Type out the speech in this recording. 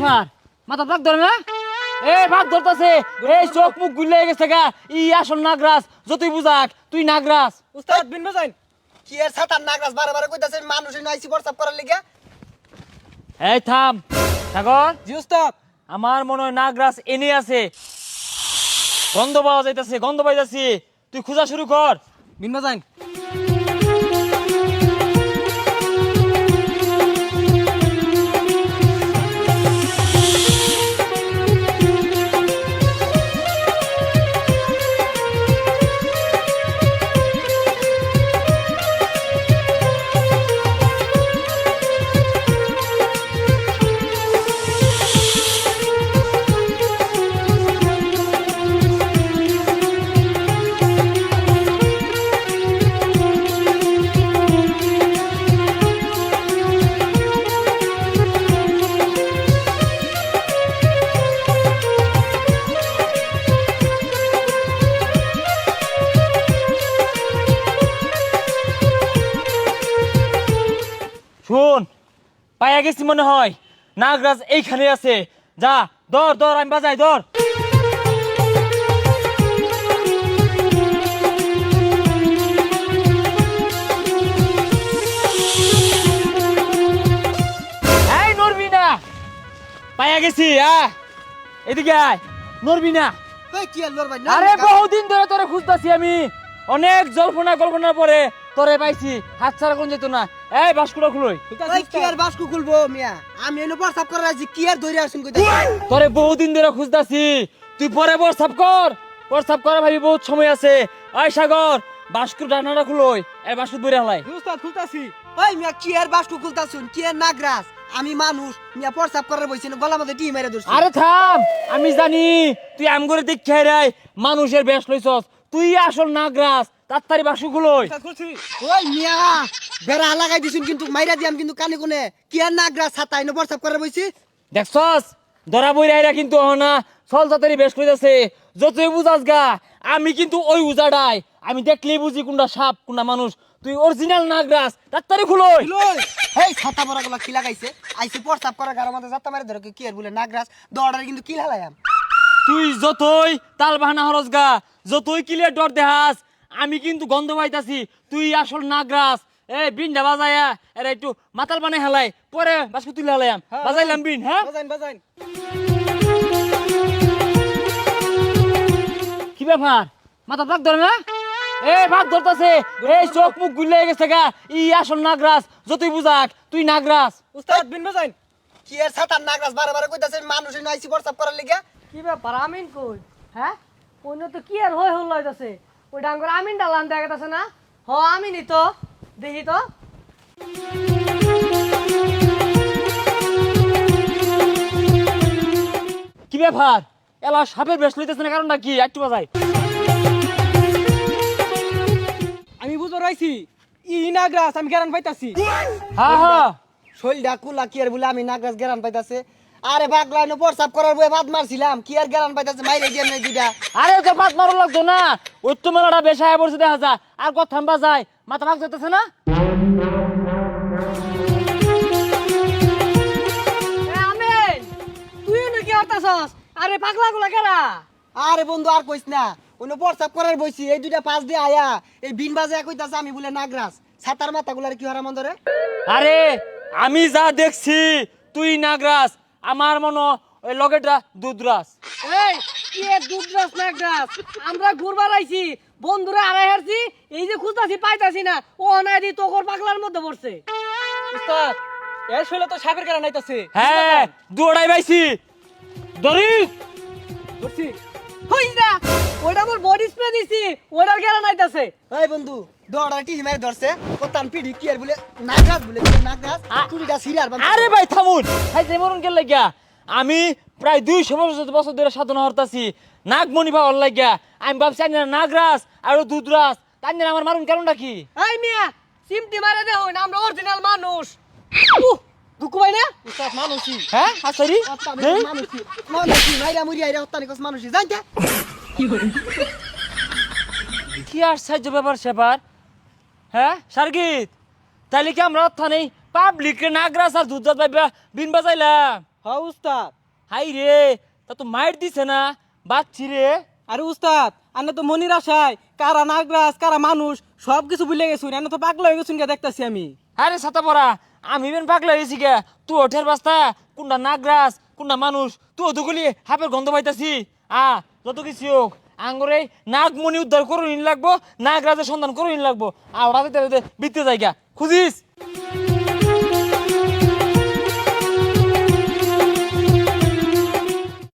ব্যাপার মাথা ভাগ ধরে না এই ভাগ ধরতেছে এই চোখ মুখ গুলে গেছে গা ই আসল নাগরাজ যতই বুঝাক তুই নাগরাজ উস্তাদ বিন বাজাইন কি এর সাতার নাগরাজ বারে বারে কইতাছেন মানুষ আইছি WhatsApp করার লিগা। এই থাম সাগর জি উস্তাদ আমার মনে হয় নাগরাজ এনে আছে গন্ধ পাওয়া যাইতাছে গন্ধ পাইতাছি তুই খোঁজা শুরু কর বিন বাজাইন শুন পাইয়া গেছি মনে হয় নাগরাজ এইখানে আছে যা ধর ধর আমি বাজাই ধর এই নড়বি না পাইয়া গেছি এদিকে আয় নড়বি না এই কি আর লড়বাই না আরে বহুদিন ধরে তোরে খুঁজতাছি আমি অনেক জল্পনার পরে তোরে পাইছি হাত ছাড়া কোন যেত না এই বাস্কুটা খুলই এই কি আর বাসকু খুলবো মিয়া আমি এনে WhatsApp করার আইছি কি আর ধরে আসুন কইতা তোরে বহুদিন ধরে খুঁজতাছি তুই পরে হোয়াটসঅ্যাপ করা ভাবি বহুত সময় আছে ওই সাগর বাস্কুর ডানাটা খুলই এই বাস্কু বইরা হলাই জি উস্তাদ খুলতাছি ওই মিয়া কি আর বাসকু খুলতাছুন কি আর নাগরাজ আমি মানুষ মিয়া WhatsApp করার বইছি না গলা মধ্যে টি মেরে ধরছি। আরে থাম আমি জানি তুই আম করে দেখে রাই মানুষের বেশ লইছস তুই আসল নাগরাজ তাড়াতাড়ি বাস্কু খুলই উস্তাদ খুলছি ওই মিয়া বেড়া লাগাই দিছুন কিন্তু মাইরা দিয়াম কিন্তু কানে কোনে কি আর নাগরাজ ছাতা এনে WhatsApp করার বইছি। দেখছস ধরা বইরাইরা কিন্তু না চল তাড়াতাড়ি বেশ কইতাছে যতই বুঝাস গা আমি কিন্তু ওই উজাড়াই আমি দেখলেই বুঝি কোনটা সাপ কোনটা মানুষ তুই অরিজিনাল নাগরাজ তাড়াতাড়ি খুলই এই ছাতা বড় গুলা কি লাগাইছে আইছি WhatsApp করার গার মধ্যে যাত্রা মারে ধরে কি আর বলে নাগরাজ দড়ারে কিন্তু কি হালায়াম। তুই যতই তাল বাহানা হরস গা যতই ক্লিয়ার ডর দেহাস আমি কিন্তু গন্ধ পাইতাছি তুই আসল নাগরাজ এই বিনটা বাজায়া এরা একটু মাতাল বানাই হেলাই পরে বাস্কু তুলে হেলাইম বাজাইলাম বিন হ্যাঁ বাজাইন বাজাইন কি ব্যাপার মাথা ভাগ ধরে না এই ভাগ ধরতেছে এই চোখ মুখ গুলে গেছে গা ই আসল নাগরাজ যতই বুঝাক তুই নাগরাজ উস্তাদ বিন বাজাইন কি আর সাতার নাগরাজ বারে বারে কইতাছেন মানুষ আইছি WhatsApp করার লিগা। কি ব্যাপার আমিন কই হ্যাঁ অন্য তো কি আর হই হল লইতাছে ওই ডাঙ্গর আমিন ডালান দেখাতাছে না হ আমিনই তো দেখি তো কি ব্যাপার এলা সাপের বেশ লইতেছে না কারণটা কি একটু বাজাই আমি বুঝো রাইছি ই নাগরাজ আমি গ্যারান পাইতাছি হ্যাঁ হ্যাঁ শৈলডা কুলা কি আর বলে আমি নাগরাজ গেরান পাইতাছে। আরে ভাগলা এনে WhatsApp করার বই ভাত মারছিলাম কি আর গেরান পাইতাছে মাইরে দিয়ে নাই দুইটা। আরে তো পাত মারো লাগতো না ওই তো মেলাটা বেশায় পড়ছে দেখা যায় আর কথা থামবা যায় মাথা ভাগ যেতেছে না আমিন তুই নাকি হতাছস আরে পাগলা গুলা কেরা আরে বন্ধু আর কইস না ওনে WhatsApp করার বইছি এই দুইটা পাঁচ দিয়ে আয়া এই বিন বাজায় কইতাছে আমি বলে নাগরাজ ছাতার মাথাগুলার কি হারা মন্দরে। আরে আমি যা দেখছি তুই নাগরাজ আমার মনে ওই লগেটা দুধরাজ এই কি এ দুধরাস না গ্রাস আমরা ঘুরবার আইছি বন্ধুরা আড়াই হারছি এই যে খুঁজতাছি পাইতাছি না ও নাই দি তোকর পাগলার মধ্যে পড়ছে উস্তাদ এই শৈলে তো সাপের গ্যারান আইতাছে হ্যাঁ দুড়াই পাইছি দরিস ধরছি হই না ওইটা আমার বডি স্প্রে দিছি ওইটার গেরা নাইতাছে এই বন্ধু দড়া টি মেরে ধরছে কোতান পিডি কি আর বলে নাগরাজ বলে নাগরাজ চুরিটা সিরার আরে ভাই থামুন ভাই যে মরণ গেল লাগিয়া আমি প্রায় 200 বছর ধরে সাধনা হরতাছি নাগমণি পাওয়ার লাগিয়া আমি ভাবছি না নাগরাজ আর দুধরাজ তাই না আমার মারুন কারণটা কি এই মিয়া সিমটি মারে দে হই না আমরা অরিজিনাল মানুষ দুকু ভাই না উস্তাদ মানুষই হ্যাঁ আসরি মানুষই মাইরা মুরি আইরা হত্তানি কস মানুষই জানতে কি আর সাহায্য ব্যাপার সেবার হ্যাঁ সার্গিত তাইলে কি আমরা থানেই পাবলিক নাগরাজ আর দুধরাজ ভাইবা বিন বাজাইলাম হ উস্তাদ। হাই রে, তা তো মাইর দিছে না বাচ্চি রে। আরে উস্তাদ আনে তো মনির আশায় কারা নাগরাজ কারা মানুষ সব কিছু ভুলে গেছুন, এনে তো পাগলা হয়ে গেছুন কে দেখতাছি আমি। আরে ছাতা পড়া, আমি বেন পাগলা হয়েছি গে। তুই ওঠের বাস্তা কোনটা নাগরাজ কোনটা মানুষ তুই ওদুগুলি হাপের গন্ধ পাইতাছি। যত কিছু হোক আঙ্গরে নাগমণি উদ্ধার করুন লাগবো, নাগরাজের সন্ধান করুন লাগবো। আর ওরা বিত্তে জায়গা খুঁজিস।